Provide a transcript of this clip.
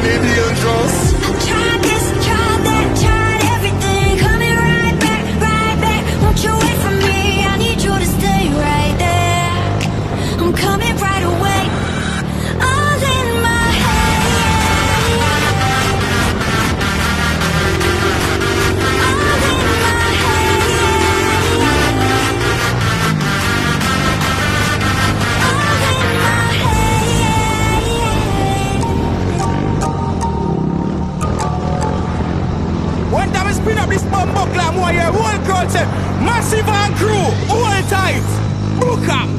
money dangerous. Tried this, tried that, tried everything. Coming right back, right back. Won't you wait for me? I need you to stay right there. I'm coming right away. All in my head. All in my head. All in my head. One time I spin up this bumbo clam, why your whole crowd say, Massive and crew, all tight, book up.